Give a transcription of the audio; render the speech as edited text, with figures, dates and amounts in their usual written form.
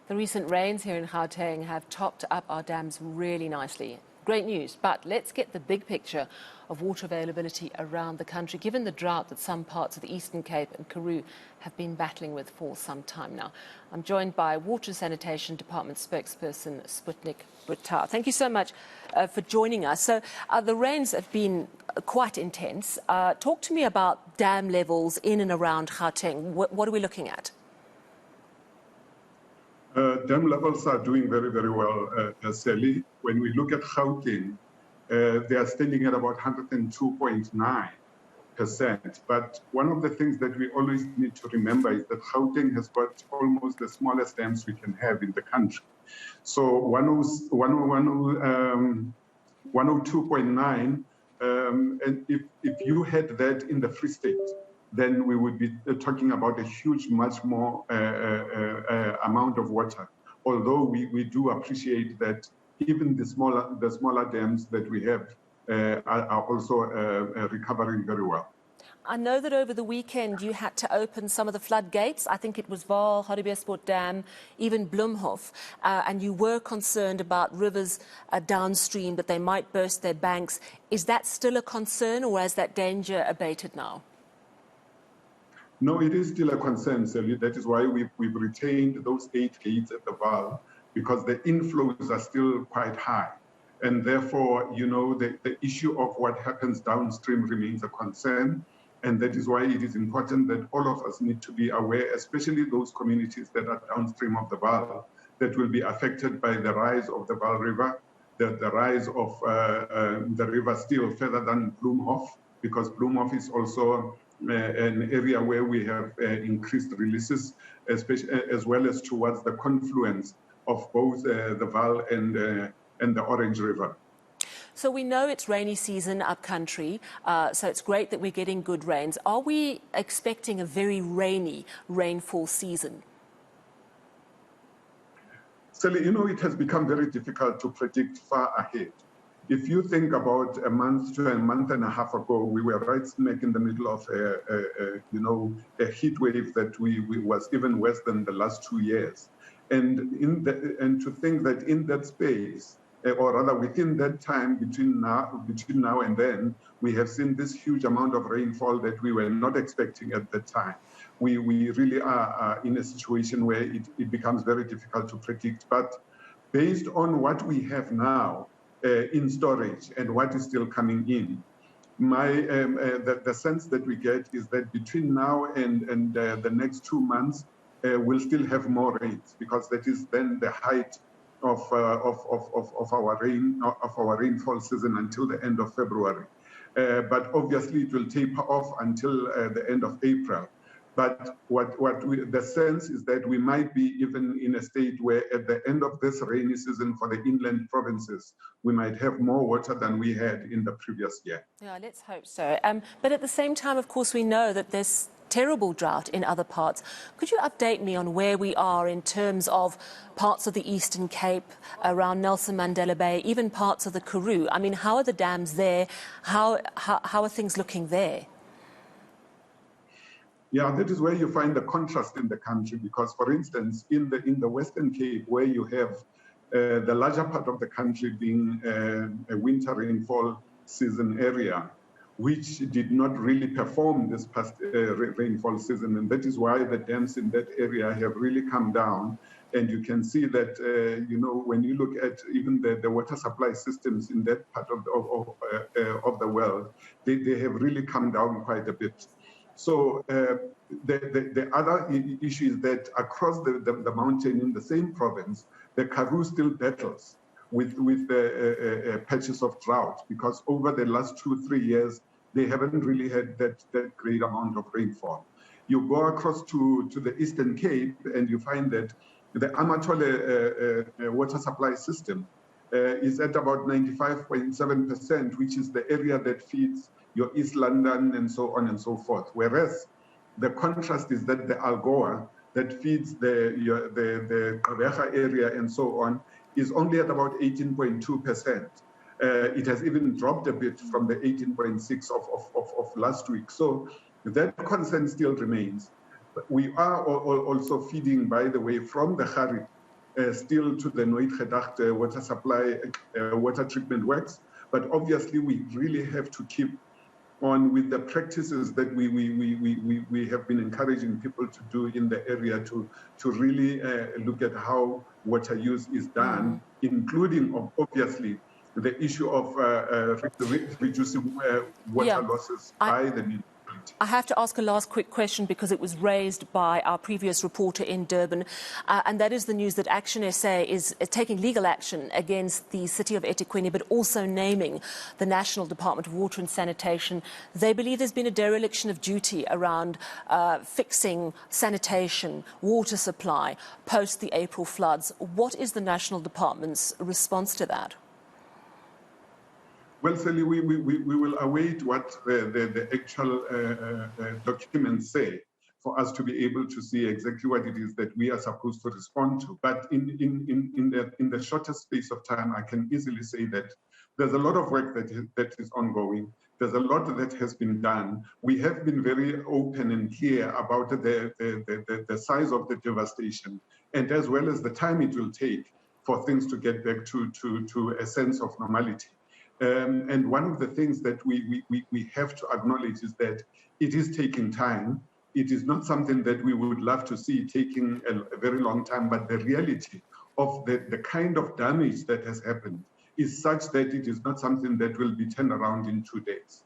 The recent rains here in Gauteng have topped up our dams really nicely. Great news, but let's get the big picture of water availability around the country, given the drought that some parts of the Eastern Cape and Karoo have been battling with for some time now. I'm joined by Water and Sanitation Department spokesperson Sputnik Ratau. Thank you so much for joining us. So the rains have been quite intense. Talk to me about dam levels in and around Gauteng. What are we looking at? Dam levels are doing very, very well, Sally. When we look at Gauteng, they are standing at about 102.9%. But one of the things that we always need to remember is that Gauteng has got almost the smallest dams we can have in the country. So 102.9, and if you had that in the Free State, then we would be talking about a huge, much more amount of water. Although we do appreciate that even the smaller dams that we have are also recovering very well. I know that over the weekend you had to open some of the floodgates. I think it was Vaal, Hartbeespoort Dam, even Bloemhof, and you were concerned about rivers downstream, that they might burst their banks. Is that still a concern, or has that danger abated now? No, it is still a concern, Sally. That is why we've retained those 8 gates at the Vaal, because the inflows are still quite high. And therefore, you know, the issue of what happens downstream remains a concern. And that is why it is important that all of us need to be aware, especially those communities that are downstream of the Vaal, that will be affected by the rise of the Vaal River, the rise of the river still further than Bloemhof, because Bloemhof is also an area where we have increased releases, especially as well as towards the confluence of both the Vaal and the Orange River. So we know it's rainy season up country, so it's great that we're getting good rains. Are we expecting a very rainy rainfall season? Sally, you know, it has become very difficult to predict far ahead. If you think about a month to a month and a half ago, we were right smack in the middle of a heat wave that was even worse than the last 2 years. And to think that in that space, or rather within that time between now and then, we have seen this huge amount of rainfall that we were not expecting at that time. We really are in a situation where it becomes very difficult to predict. But based on what we have now, in storage and what is still coming in, the sense that we get is that between now and the next 2 months, we'll still have more rains, because that is then the height of our rainfall season until the end of February. But obviously it will taper off until the end of April. But the sense is that we might be even in a state where at the end of this rainy season for the inland provinces, we might have more water than we had in the previous year. Yeah, let's hope so. But at the same time, of course, we know that there's terrible drought in other parts. Could you update me on where we are in terms of parts of the Eastern Cape, around Nelson Mandela Bay, even parts of the Karoo? I mean, how are the dams there? How are things looking there? Yeah, that is where you find the contrast in the country, because, for instance, in the Western Cape, where you have the larger part of the country being a winter rainfall season area, which did not really perform this past rainfall season, and that is why the dams in that area have really come down. And you can see that, you know, when you look at even the water supply systems in that part of the world, they have really come down quite a bit. So the other issue is that across the mountain in the same province, the Karoo still battles with patches of drought, because over the last 2-3 years, they haven't really had that great amount of rainfall. You go across to the Eastern Cape and you find that the Amatole water supply system is at about 95.7%, which is the area that feeds your East London and so on and so forth. Whereas the contrast is that the Algoa that feeds the Gqeberha area and so on is only at about 18.2%. It has even dropped a bit from the 18.6 of last week. So that concern still remains. But we are also feeding, by the way, from the Gari still to the Nooit Gedachte water supply, water treatment works. But obviously, we really have to keep on with the practices that we have been encouraging people to do in the area to really look at how water use is done, including obviously the issue of reducing water losses by the municipality. I have to ask a last quick question because it was raised by our previous reporter in Durban, and that is the news that Action SA is taking legal action against the city of eThekwini, but also naming the National Department of Water and Sanitation. They believe there's been a dereliction of duty around fixing sanitation, water supply, post the April floods. What is the National Department's response to that? Well, Sally, we will await what the actual documents say for us to be able to see exactly what it is that we are supposed to respond to. But in the shortest space of time, I can easily say that there's a lot of work that is ongoing. There's a lot that has been done. We have been very open and clear about the size of the devastation, and as well as the time it will take for things to get back to a sense of normality. And one of the things that we have to acknowledge is that it is taking time. It is not something that we would love to see taking a very long time, but the reality of the kind of damage that has happened is such that it is not something that will be turned around in 2 days.